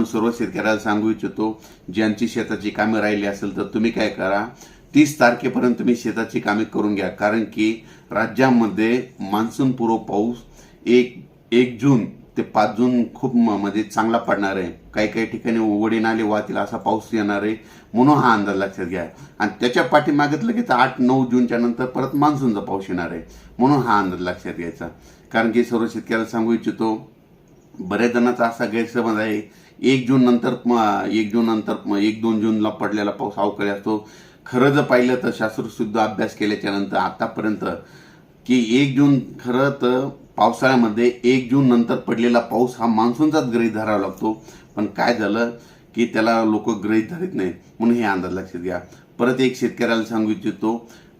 सर्व शेतकऱ्याला सांगू इच्छितो, ज्यांची शेताची कामे राहिली असेल तर तुम्ही काय करा, 30 तारखेपर्यंत तुम्ही शेताची कामे करून घ्या. कारण की राज्यामध्ये मान्सून पूर्व पाऊस 1 जून ते 5 जून खूप म्हणजे चांगला पडणार आहे. काही काही ठिकाणी उघडी नाले वाहतील असा पाऊस येणार आहे, म्हणून हा अंदाज लक्षात घ्या. आणि त्याच्या पाठीमागे लगेच 8-9 जूनच्या नंतर परत मान्सूनचा पाऊस येणार आहे, म्हणून हा अंदाज लक्षात घ्यायचा. कारण की सर्व शेतकऱ्याला सांगू इच्छितो, बऱ्याच जणांचा असा गैरसमज आहे 1 जून नंतर 1-2 जूनला पडलेला पाऊस अवकाळी असतो. खरं जर पाहिलं तर शास्त्रशुद्ध अभ्यास केल्याच्या नंतर आतापर्यंत की 1 जून खरं तर पावसाळ्यामध्ये 1 जून नंतर पडलेला पाऊस हा मान्सूनचाच गृहीत धरावा लागतो. पण काय झालं की त्याला लोक गृहीत धरत नाहीत, म्हणून हे अंदाज लक्षात घ्या. परत एक शेतकऱ्याला सांगू इच्छितो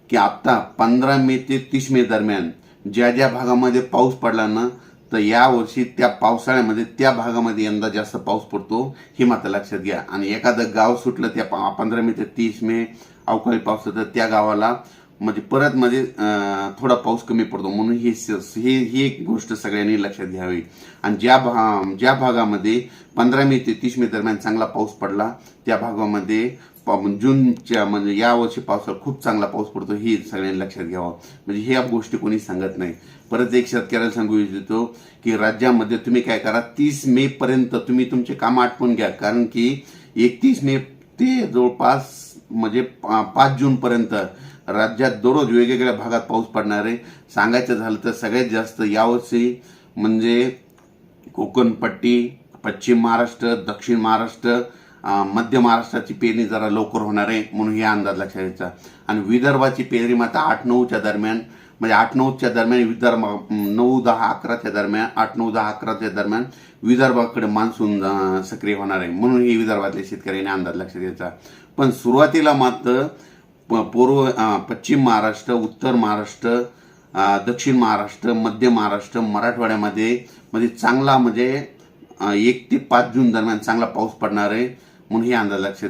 की आता 15 मे ते 30 मे दरम्यान ज्या ज्या भागामध्ये पाऊस पडला ना, तर यावर्षी त्या पावसाळ्यामध्ये त्या भागामध्ये यंदा जास्त पाऊस पडतो, हे मात्र लक्षात घ्या. आणि एखादं गाव सुटलं त्या 15 मे ते 30 मे अवकाळी पाऊस, तर त्या गावाला म्हणजे परत थोडा पाऊस कमी पडतो, म्हणून ही एक गोष्ट सगळ्यांनी लक्षात घ्यावी. आणि ज्या भागामध्ये 15 मे ते 30 मे दरम्यान चांगला पाऊस पडला, त्या भागामध्ये जूनच्या म्हणजे यावर्षी पावसाळा खूप चांगला पाऊस पडतो, हे सगळ्यांनी लक्षात घ्यावं. म्हणजे ह्या गोष्टी कोणी सांगत नाही. परत एक शेतकऱ्याला सांगू इच्छितो की राज्यामध्ये तुम्ही काय करा, 30 मे पर्यंत तुम्ही तुमचे काम आटपून घ्या. कारण की 31 मे ते जवळपास म्हणजे 5 जून पर्यंत राज्यात दररोज वेगवेगळ्या भागात पाऊस पडणार आहे. सांगायचं झालं तर सगळ्यात जास्त यावर्षी म्हणजे कोकणपट्टी, पश्चिम महाराष्ट्र, दक्षिण महाराष्ट्र, मध्य महाराष्ट्राची पेरणी जरा लवकर होणार आहे, म्हणून हे अंदाज लक्षात घ्यायचा. आणि विदर्भाची पेरणी मात्र 8-9च्या दरम्यान, म्हणजे 8-9च्या दरम्यान विदर्भ 9-10-11च्या दरम्यान 8-9-10-11च्या दरम्यान विदर्भाकडे मान्सून सक्रिय होणार आहे, म्हणून हे विदर्भातल्या शेतकऱ्यांनी अंदाज लक्षात घ्यायचा. पण सुरुवातीला मात्र पश्चिम महाराष्ट्र, उत्तर महाराष्ट्र, दक्षिण महाराष्ट्र, मध्य महाराष्ट्र, मराठवाड्यामध्ये म्हणजे चांगला म्हणजे 1 ते 5 जून दरम्यान चांगला पाऊस पडणार आहे, म्हणून हे अंदाज लक्षात